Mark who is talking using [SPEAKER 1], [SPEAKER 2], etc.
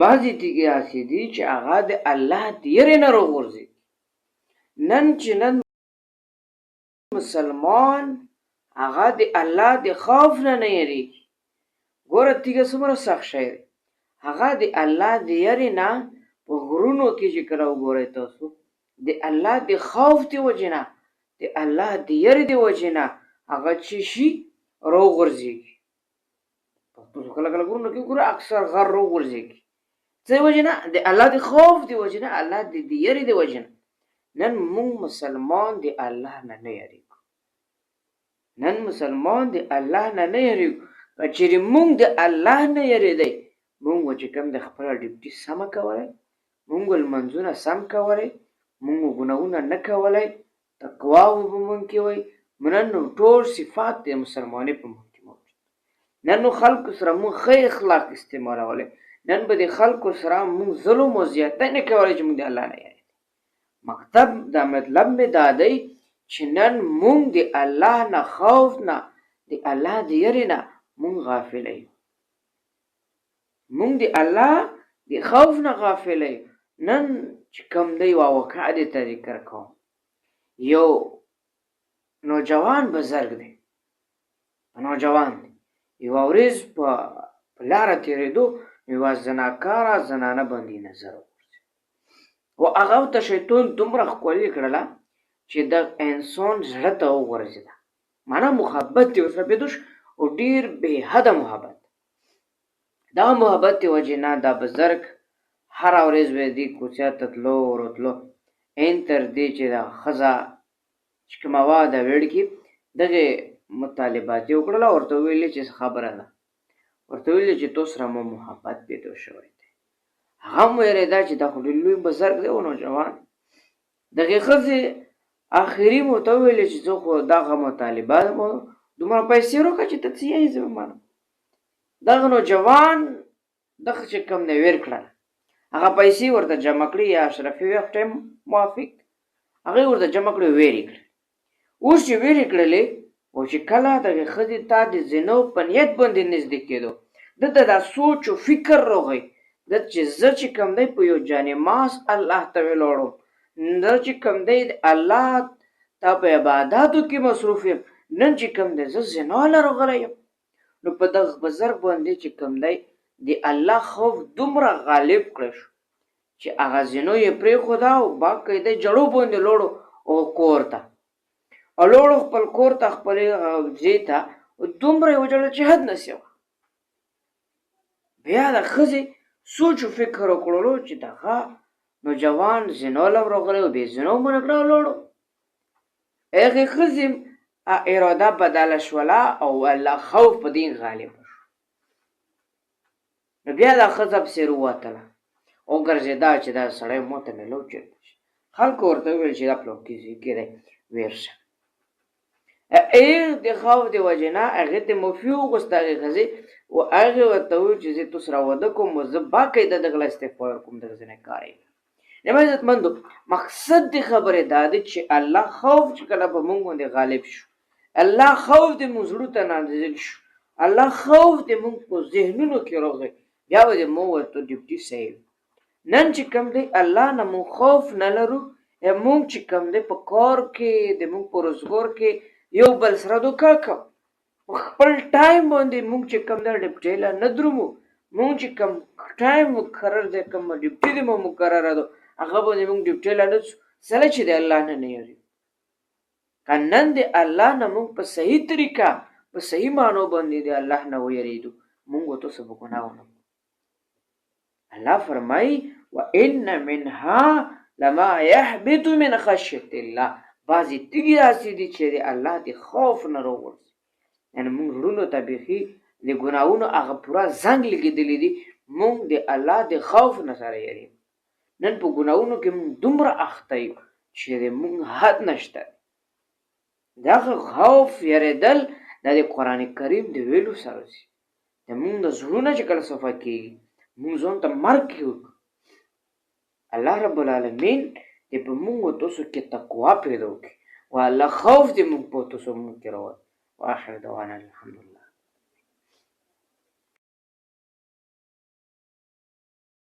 [SPEAKER 1] بعضې تیږې هسې دي چې هغه د الله د یرې نه راغورځي. نن مسلمان هغه د الله د خوف نه نه یریږي. ګوره تیږه څومره سخت شی دی. هغه د الله د یرې نه په غرونو کې چې کله وګورئ تاسو د الله د خوف د وجې نه د الله د یرې د وجې نه هغه چې شي راوغورځېږي. تاسو کله کله غرونو کې وګورئ اکثر غر راوغورځېږي. څه وجې نه؟ د الله د خوف د وجې نه، الله د یرې د وجې نه. نن مونږ مسلمان د الله نه نه یریږو. نن مسلمان د الله نه نه یریږو. که چېرې مونږ د الله نه یریدی، مونږ به چې کوم د خپله ډیوټي سمه کولی، مونږ به لمونځونه سم کولی، مونږ به ګناهونه نه کولی، تقوا به مونږ کې وی. نن نو ټول صفات د مسلمانۍ په مونږ کې موجود. نن نو خلکو سره مونږ ښه اخلاق استعمالولی. نن به د خلکو سره مونږ ظلم او زیاتی نه کولی چې مونږ د الله نه یریدی. دا مطلب مې دا دی چې نن مونږ د الله نه خوف نه د الله د یرې نه مونږ غافله یو. مونږ د الله د خوف نه غافله یو. نن چې کوم دی یوه واقعه درته ذکر کوم. یو نوجوان بزرګ دی، نوجوان دی. یوه ورځ په لاره تېرېدو یوه زناکاره زنانه باندې نظر وغورځېد او هغه ته شیطان دومره ښکلې کړله چې د انسان زړه ته وغورځېده. معنا محبت یې ورسره پیدا شو او ډېر بېحده محبت. دغه محبت د وجې نه دا بزرګ هره ورځ به دې کوڅې ته تلو ورتلو این تر دې چې دا ښځه چې کومه وه د ویړکي دغې مطالبات یې وکړله. ورته وویل چې څه خبره ده، ورته ویل چې تو سره مو محبت پیدا شوی دی. هغه هم ویرېده چې دا خو ډېر لوی بزرګ دی او نوجوان. دغې ښځې اخري مو ورته وویلې چې زه خو دغه مطالبات مو دومره پیسې راکړه چې ته څه یې زه ومنم. دغه نوجوان دغه چې کوم دی ویر کړل، هغه پیسې ورته جمع کړي یا اشرفي وخت ټایم موافق هغې ورته جمع کړي ویرې کړي. اوس چې ویرې کړلې او چې کله دغې ښځې ته د زینو په نیت باندې نږدې کېدو، ده ته دا سوچ او فکر راغی ده چې زه چې کوم دی په یو جانماز الله ته ولاړم، زه چې کوم دی الله ته په عباداتو کې مصروف یم، نن چې کوم دی زه زنا له راغلی یم. نو په دغه بزرګ باندې چې کوم دی د الله خوف دومره غالب کړی شو چې هغه زینو یې پرېښوده او باقاعده جړو باندې لاړو او کور ته لاړو، خپل کور ته خپلې ځای ته دومره یې وژړل چې حد نه سوه. بیا د ښځې سوچ و فکر وکړلو چې دغه نوجوان زنا له راغلی او بې زنا مو نه کړه لاړو. هغې ښځې اراده بدله شوله او الله خوف په دې غالب شو. نو بیا دا ښځه پسې ووتله او ګرځېده چې دا سړی ماته میلاو چېرته شي. خلکو ورته وویل چې دا پلانکي ځای کې دی ویر شه. د خوف د وجې نه هغې ته معافي وغوښته هغې ښځې او هغې ورته وویل چې زه تو سره واده کوم او زه باقاعده دغه له استغفار کوم، دغه ځای نه کار یې. نو عزتمندو مقصد د خبرې دا دی چې الله خوف چې کله په موږ باندې غالب شو، الله خوف د موږ زړو ته نازل شو، الله خوف د موږ په ذهنونو کې راغی، بیا به د موږ ورته ډیوټي صحیح. نن چې کوم دی الله نه موږ خوف نه لرو، موږ چې کوم دی په کار کې د موږ په روزګار کې یو بل سره دوکه کوو. په خپل ټایم باندې موږ چې کوم دی ډیوټۍ له نه درومو. موږ چې کوم ټایم مقرر دی، کوم ډیوټي دی مو مقرره ده، هغه باندې موږ ډیوټۍ له نه ځو سله چې د الله نه نه یریږو. که نن د الله نه موږ په صحیح طریقه په صحیح معنو باندې د الله نه ویریدو، موږ به تاسو به ګناه ونه کړو. الله فرمایي وان منها لما یهبط من خشیة الله. بعضې تیږې داسې دي چې د الله د خوف نه راوغورځي. یعنې موږ زړونو ته بیخي د ګناهونو هغه پوره زنګ لګېدلی دي، موږ د الله د خوف نه سره یریږو. نن په ګناهونو کې موږ دومره اخته یو چې د موږ حد نشته. دغه خوف یریدل دا د قرآن کریم د ویلو سره ځي. د موږ د زړونه چې کله صفا کېږي، موږ ځان ته مرګ کې وکړو. الله رب العالمین دې په موږ او تاسو کې تقوا پیدا وکړي او الله خوف دې موږ په تاسو موږ کې راولي. واخر دعوانا الحمدلله.